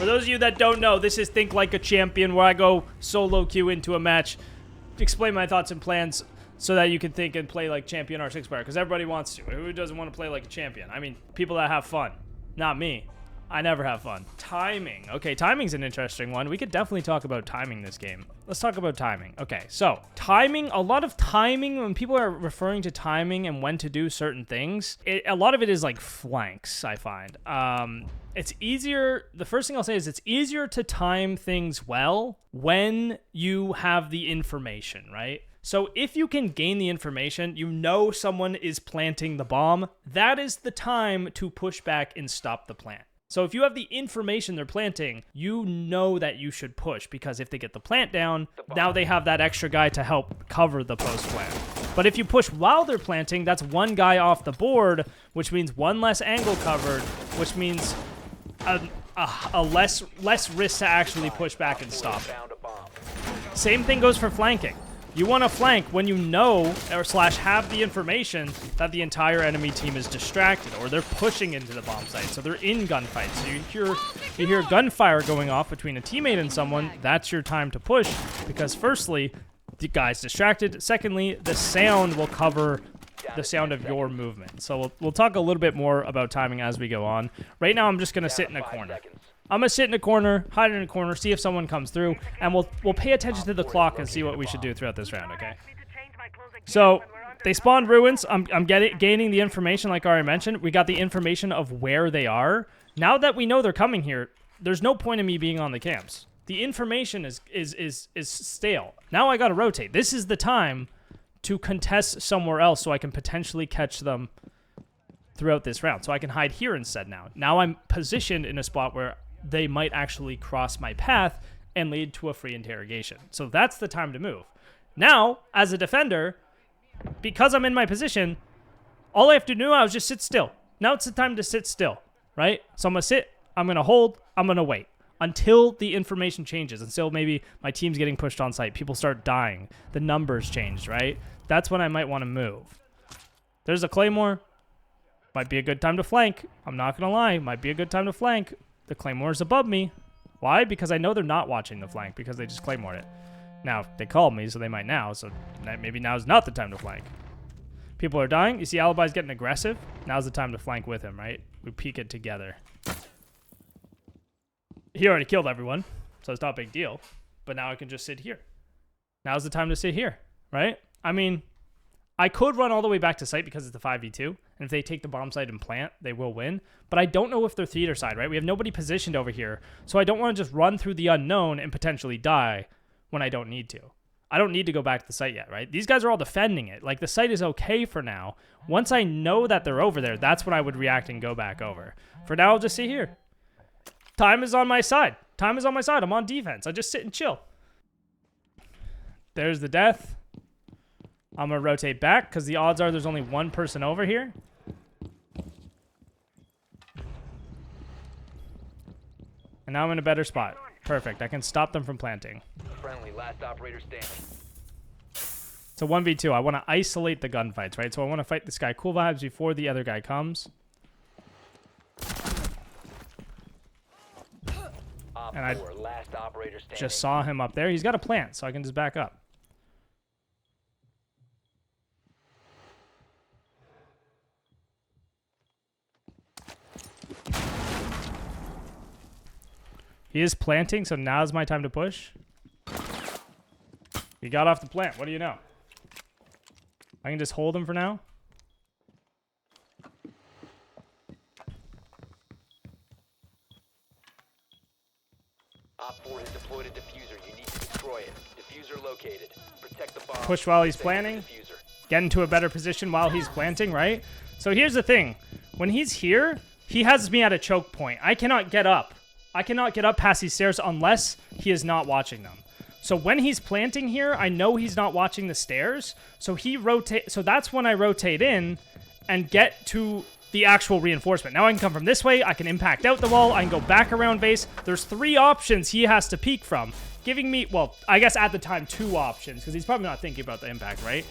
For those of you that don't know, this is Think Like a Champion, where I go solo queue into a match, explain my thoughts and plans so that you can think and play like champion R6 player, because everybody wants to. Who doesn't want to play like a champion? I mean, people that have fun. Not me. I never have fun. Timing. Okay, timing's an interesting one. We could definitely talk about timing this game. Let's talk about timing. Okay, so timing, a lot of timing, when people are referring to timing and when to do certain things, a lot of it is like flanks, I find. It's easier, the first thing I'll say is it's easier to time things well when you have the information, right? So if you can gain the information, you know someone is planting the bomb, that is the time to push back and stop the plant. So if you have the information they're planting, you know that you should push, because if they get the plant down, now they have that extra guy to help cover the post plant. But if you push while they're planting, that's one guy off the board, which means one less angle covered, which means a less risk to actually push back and stop it. Same thing goes for flanking. You want to flank when you know or slash have the information that the entire enemy team is distracted or they're pushing into the bomb site, so they're in gunfights. So you hear gunfire going off between a teammate and someone, that's your time to push, because firstly, the guy's distracted. Secondly, the sound will cover the sound of your movement. So we'll talk a little bit more about timing as we go on. Right now, I'm just going to sit in a corner. I'm going to sit in a corner, hide in a corner, see if someone comes through, and we'll pay attention to the clock and see what we should do throughout this round, okay? So, they spawned ruins. I'm gaining the information like I already mentioned. We got the information of where they are. Now that we know they're coming here, there's no point in me being on the camps. The information is stale. Now I got to rotate. This is the time to contest somewhere else so I can potentially catch them throughout this round. So I can hide here instead now. Now I'm positioned in a spot where they might actually cross my path and lead to a free interrogation. So that's the time to move. Now, as a defender, because I'm in my position, all I have to do now is just sit still. Now it's the time to sit still, right? So I'm going to sit, I'm going to hold, I'm going to wait until the information changes, until maybe my team's getting pushed on site, people start dying, the numbers changed, right? That's when I might want to move. There's a Claymore. Might be a good time to flank. I'm not going to lie. Might be a good time to flank. The Claymore's above me. Why? Because I know they're not watching the flank because they just Claymored it. Now, they called me, so they might now. So maybe now's not the time to flank. People are dying. You see Alibi's getting aggressive. Now's the time to flank with him, right? We peek it together. He already killed everyone, so it's not a big deal. But now I can just sit here. Now's the time to sit here, right? I mean, I could run all the way back to site because it's the 5v2. And if they take the bomb site and plant, they will win. But I don't know if they're theater side, right? We have nobody positioned over here. So I don't want to just run through the unknown and potentially die when I don't need to. I don't need to go back to the site yet, right? These guys are all defending it. Like, the site is okay for now. Once I know that they're over there, that's when I would react and go back over. For now, I'll just sit here. Time is on my side. Time is on my side. I'm on defense. I just sit and chill. There's the death. I'm going to rotate back because the odds are there's only one person over here. And now I'm in a better spot. Perfect. I can stop them from planting. Friendly, last operator standing. It's a 1v2. I want to isolate the gunfights, right? So I want to fight this guy cool vibes before the other guy comes. And I just saw him up there. He's got a plant, so I can just back up. He is planting, so now's my time to push. He got off the plant. What do you know? I can just hold him for now. Op 4 has deployed a diffuser. You need to destroy it. Diffuser located. Protect the bomb. Push while he's planting. Get into a better position while he's planting, right? So here's the thing. When he's here, he has me at a choke point. I cannot get up. I cannot get up past these stairs unless he is not watching them. So when he's planting here, I know he's not watching the stairs. So that's when I rotate in and get to the actual reinforcement. Now I can come from this way. I can impact out the wall. I can go back around base. There's 3 options he has to peek from, giving me, well, I guess at the time 2 options because he's probably not thinking about the impact, right?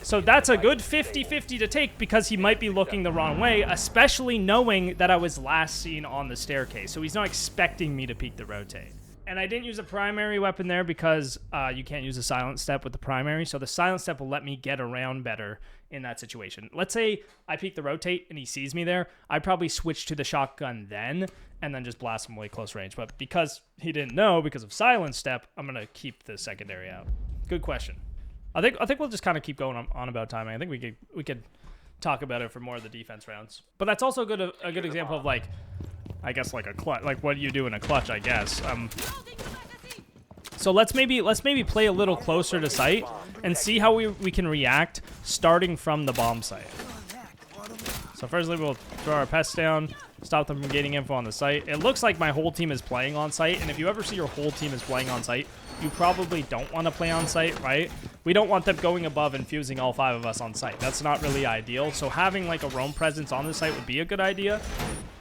So that's a good 50-50 to take because he might be looking the wrong way, especially knowing that I was last seen on the staircase. So he's not expecting me to peek the rotate. And I didn't use a primary weapon there because you can't use a silent step with the primary. So the silent step will let me get around better in that situation. Let's say I peek the rotate and he sees me there. I'd probably switch to the shotgun then and then just blast him away close range. But because he didn't know, because of silent step, I'm going to keep the secondary out. Good question. I think we'll just kind of keep going on about timing. I think we could talk about it for more of the defense rounds. But that's also a good example of like, I guess like a clutch, like what you do in a clutch, I guess. So let's maybe play a little closer to site and see how we can react starting from the bomb site. So firstly, we'll throw our pests down, stop them from getting info on the site. It looks like my whole team is playing on site, and if you ever see your whole team is playing on site, you probably don't want to play on site, right? We don't want them going above and fusing all 5 of us on site. That's not really ideal. So having like a roam presence on the site would be a good idea.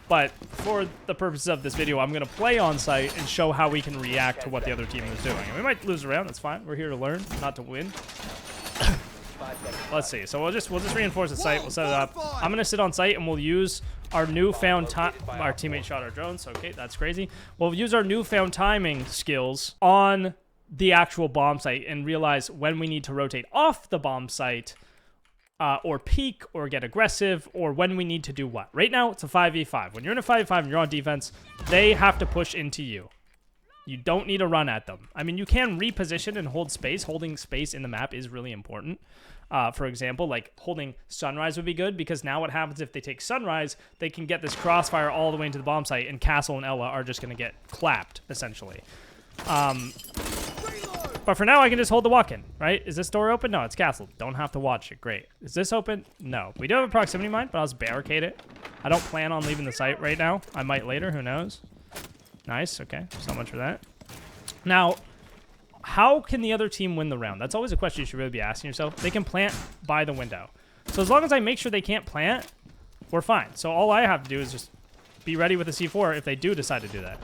But for the purposes of this video, I'm going to play on site and show how we can react to what the other team is doing. And we might lose a round. That's fine. We're here to learn, not to win. Let's see. So we'll just reinforce the site. We'll set it up. I'm going to sit on site and we'll use our newfound time. Our teammate shot our drones. Okay, that's crazy. We'll use our newfound timing skills on the actual bomb site and realize when we need to rotate off the bomb site or peek or get aggressive or when we need to do what. Right now, it's a 5v5. When you're in a 5v5 and you're on defense, they have to push into you. You don't need to run at them. I mean, you can reposition and hold space. Holding space in the map is really important. For example, like holding Sunrise would be good because now what happens if they take Sunrise, they can get this crossfire all the way into the bomb site and Castle and Ella are just going to get clapped, essentially. But for now, I can just hold the walk-in, right? Is this door open? No, it's Castle. Don't have to watch it. Great. Is this open? No. We do have a proximity mine, but I'll just barricade it. I don't plan on leaving the site right now. I might later. Who knows? Nice. Okay. So much for that. Now, how can the other team win the round? That's always a question you should really be asking yourself. They can plant by the window. So as long as I make sure they can't plant, we're fine. So all I have to do is just be ready with the C4 if they do decide to do that.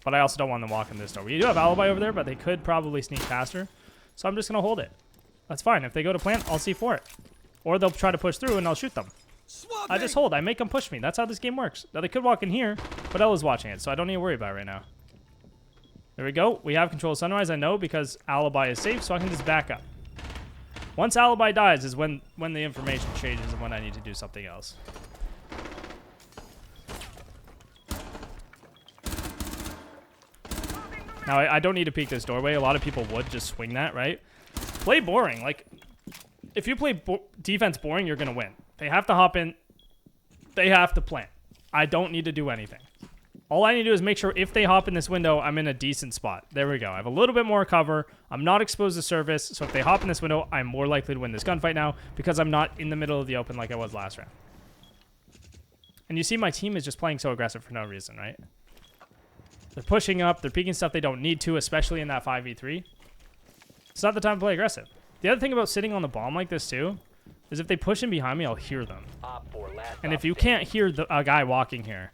But I also don't want them walking this door. We do have alibi over there, but they could probably sneak past her. So I'm just going to hold it. That's fine. If they go to plant, I'll C4 it. Or they'll try to push through and I'll shoot them. I just hold. I make them push me. That's how this game works. Now, they could walk in here, but Ella's watching it, so I don't need to worry about it right now. There we go. We have control of Sunrise, I know, because alibi is safe, so I can just back up. Once alibi dies is when the information changes and when I need to do something else. Now, I don't need to peek this doorway. A lot of people would just swing that, right? Play boring. Like, if you play defense boring, you're going to win. They have to hop in. They have to plant. I don't need to do anything. All I need to do is make sure if they hop in this window, I'm in a decent spot. There we go. I have a little bit more cover. I'm not exposed to service. So if they hop in this window, I'm more likely to win this gunfight now because I'm not in the middle of the open like I was last round. And you see my team is just playing so aggressive for no reason, right? They're pushing up. They're peeking stuff they don't need to, especially in that 5v3. It's not the time to play aggressive. The other thing about sitting on the bomb like this, too, is if they push in behind me, I'll hear them. And if you can't hear a guy walking here,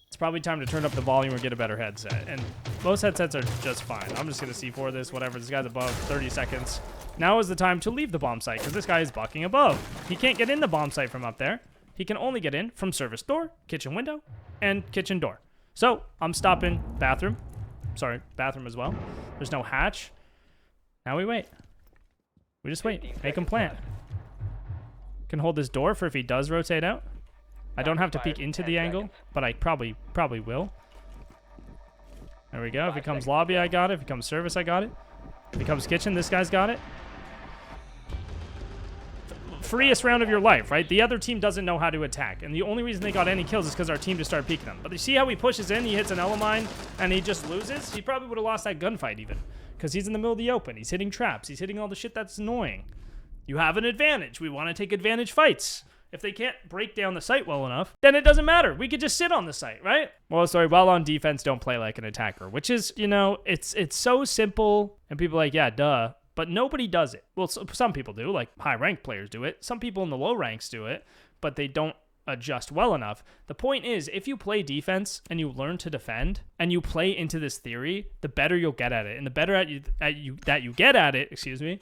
it's probably time to turn up the volume or get a better headset. And most headsets are just fine. I'm just going to C4 this, whatever. This guy's above 30 seconds. Now is the time to leave the bomb site because this guy is bucking above. He can't get in the bomb site from up there. He can only get in from service door, kitchen window, and kitchen door. So I'm stopping bathroom. Sorry, bathroom as well. There's no hatch. Now we wait. We just wait. Make him plant. Can hold this door for if he does rotate out. I don't have to peek into the angle, but I probably will. There we go. If it comes lobby, I got it. If it comes service, I got it. If it comes kitchen, this guy's got it. Freest round of your life, right? The other team doesn't know how to attack, and the only reason they got any kills is because our team just started peeking them. But you see how he pushes in, he hits an Ella mine, and he just loses? He probably would have lost that gunfight even, because he's in the middle of the open. He's hitting traps. He's hitting all the shit that's annoying. You have an advantage. We want to take advantage fights. If they can't break down the site well enough, then it doesn't matter. We could just sit on the site, right? Well, sorry, while on defense, don't play like an attacker, which is, you know, it's so simple, and people are like, yeah, duh. But nobody does it. Well, some people do, like high-ranked players do it. Some people in the low ranks do it, but they don't adjust well enough. The point is, if you play defense and you learn to defend and you play into this theory, the better you'll get at it. And the better that you get at it,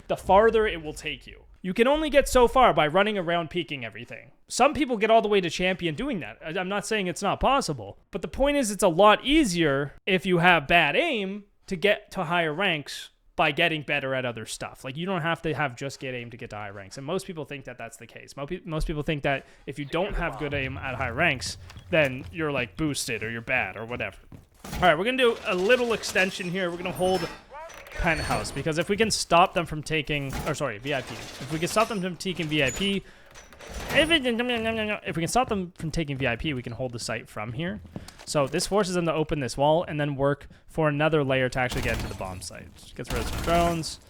the farther it will take you. You can only get so far by running around peeking everything. Some people get all the way to champion doing that. I'm not saying it's not possible. But the point is, it's a lot easier if you have bad aim to get to higher ranks by getting better at other stuff. Like, you don't have to have just good aim to get to high ranks. And most people think that that's the case. Most people think that if you don't have good aim at high ranks, then you're like boosted or you're bad or whatever. All right, we're going to do a little extension here. We're going to hold penthouse, because if we can stop them from taking, or sorry, VIP. If we can stop them from taking VIP, if we can stop them from taking VIP, we can hold the site from here. So this forces them to open this wall and then work for another layer to actually get into the bomb site. Just gets rid of some drones.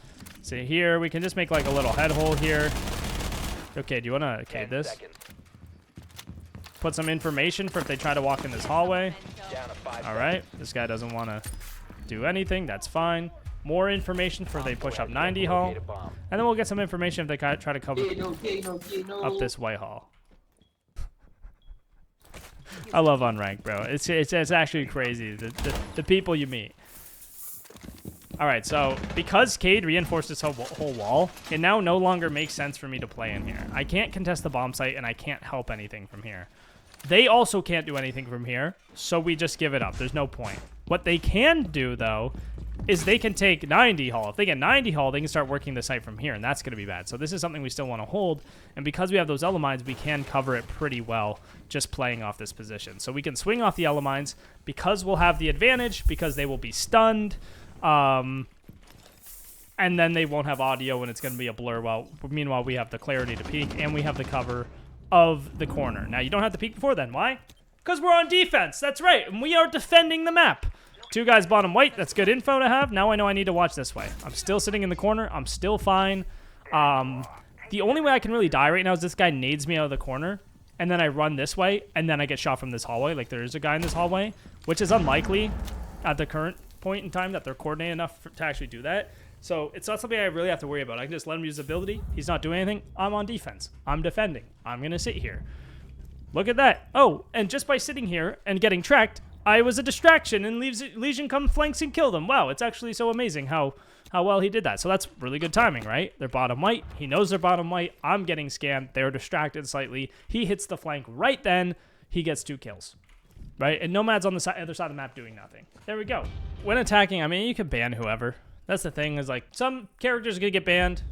See here, we can just make like a little head hole here. Okay, do you want to okay this? Put some information for if they try to walk in this hallway. All right, this guy doesn't want to do anything. That's fine. More information for if they push up 90 hall. And then we'll get some information if they try to cover up this white hall. I love unranked, bro. It's actually crazy, the people you meet. All right, so because Cade reinforced this whole wall, it now no longer makes sense for me to play in here. I can't contest the bomb site, and I can't help anything from here. They also can't do anything from here, so we just give it up. There's no point. What they can do, though, is they can take 90 hall. If they get 90 hall, they can start working the site from here, and that's going to be bad. So this is something we still want to hold, and because we have those elements, we can cover it pretty well just playing off this position. So we can swing off the elements because we'll have the advantage, because they will be stunned, and then they won't have audio, and it's going to be a blur. While meanwhile, we have the clarity to peek, and we have the cover of the corner. Now, you don't have to peek before then. Why? Because we're on defense. That's right, and we are defending the map. 2 guys bottom white. That's good info to have. Now I know I need to watch this way. I'm still sitting in the corner. I'm still fine. The only way I can really die right now is this guy nades me out of the corner, and then I run this way, and then I get shot from this hallway. Like, there is a guy in this hallway, which is unlikely at the current point in time that they're coordinated enough to actually do that. So it's not something I really have to worry about. I can just let him use ability. He's not doing anything. I'm on defense. I'm defending. I'm going to sit here. Look at that. Oh, and just by sitting here and getting tracked, I was a distraction, and Legion come flanks and kill them. Wow, it's actually so amazing how well he did that. So that's really good timing, right? They're bottom white. He knows they're bottom white. I'm getting scanned. They're distracted slightly. He hits the flank right then. He gets 2 kills, right? And Nomad's on the other side of the map doing nothing. There we go. When attacking, I mean, you can ban whoever. That's the thing, is like some characters are going to get banned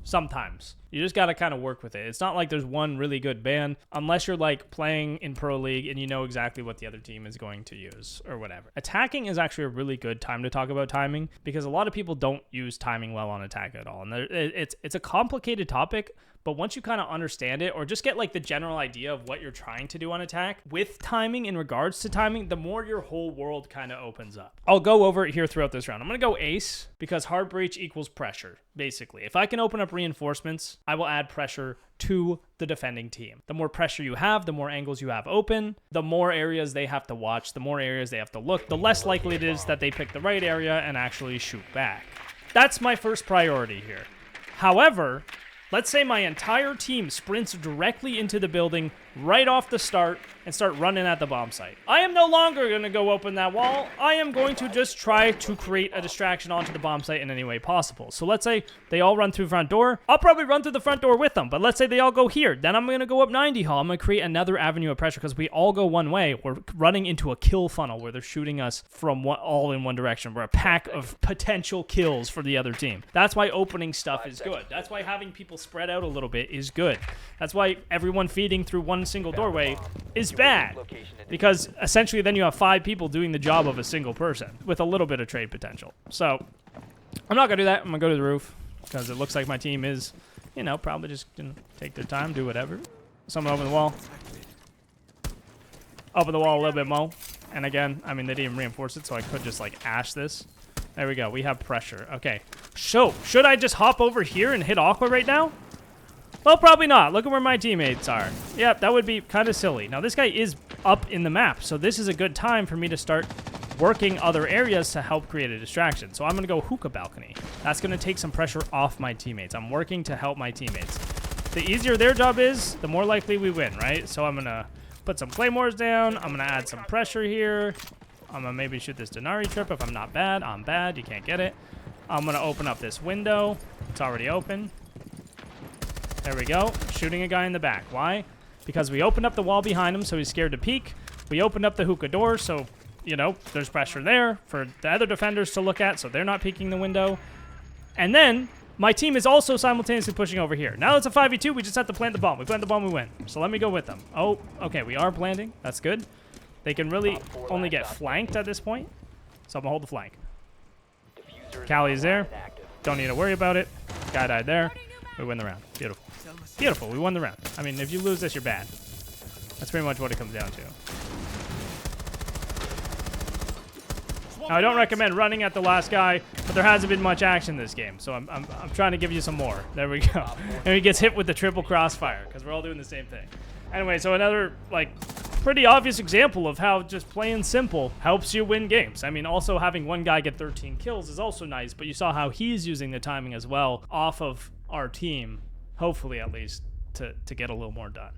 sometimes. You just got to kind of work with it. It's not like there's one really good ban unless you're like playing in Pro League and you know exactly what the other team is going to use or whatever. Attacking is actually a really good time to talk about timing, because a lot of people don't use timing well on attack at all. And it's a complicated topic, but once you kind of understand it or just get like the general idea of what you're trying to do on attack with timing in regards to timing, the more your whole world kind of opens up. I'll go over it here throughout this round. I'm going to go ace because hard breach equals pressure, basically. If I can open up reinforcements, I will add pressure to the defending team. The more pressure you have, the more angles you have open, the more areas they have to watch, the more areas they have to look, the less likely it is that they pick the right area and actually shoot back. That's my first priority here. However, let's say my entire team sprints directly into the building right off the start and start running at the bomb site. I am no longer going to go open that wall. I am going to just try to create a distraction onto the bomb site in any way possible. So let's say they all run through the front door. I'll probably run through the front door with them, but let's say they all go here. Then I'm going to go up 90 hall. I'm going to create another avenue of pressure because we all go one way. We're running into a kill funnel where they're shooting us from all in one direction. We're a pack of potential kills for the other team. That's why opening stuff is good. That's why having people spread out a little bit is good. That's why everyone feeding through one single doorway is bad, because essentially then you have 5 people doing the job of a single person with a little bit of trade potential. So I'm not gonna do that. I'm gonna go to the roof because it looks like my team is, you know, probably just gonna take their time, do whatever. Someone open the wall. Open the wall a little bit more. And again, I mean, they didn't reinforce it, so I could just like ash this. There we go. We have pressure. Okay. So should I just hop over here and hit Aqua right now? Well, probably not. Look at where my teammates are. Yep, that would be kind of silly. Now, this guy is up in the map, so this is a good time for me to start working other areas to help create a distraction. So I'm going to go hookah balcony. That's going to take some pressure off my teammates. I'm working to help my teammates. the easier their job is, the more likely we win, right? So I'm gonna put some claymores down. I'm gonna add some pressure here. I'm gonna maybe shoot this Denari trip if I'm not bad. I'm bad, you can't get it. I'm gonna open up this window. It's already open. There we go. Shooting a guy in the back. Why? Because we opened up the wall behind him, so he's scared to peek. We opened up the hookah door, so, you know, there's pressure there for the other defenders to look at, so they're not peeking the window. And then my team is also simultaneously pushing over here. Now it's a 5v2. We just have to plant the bomb. We plant the bomb, we win. So let me go with them. Oh, okay, we are planting. That's good. They can really only get flanked at this point, so I'm gonna hold the flank. Callie is there. Don't need to worry about it. Guy died there. We win the round. Beautiful. Beautiful. We won the round. I mean, if you lose this, you're bad. That's pretty much what it comes down to. Now, I don't recommend running at the last guy, but there hasn't been much action this game, so I'm trying to give you some more. There we go. And he gets hit with the triple crossfire, because we're all doing the same thing. Anyway, so another, like, pretty obvious example of how just playing simple helps you win games. I mean, also having one guy get 13 kills is also nice, but you saw how he's using the timing as well off of our team, hopefully at least, to get a little more done.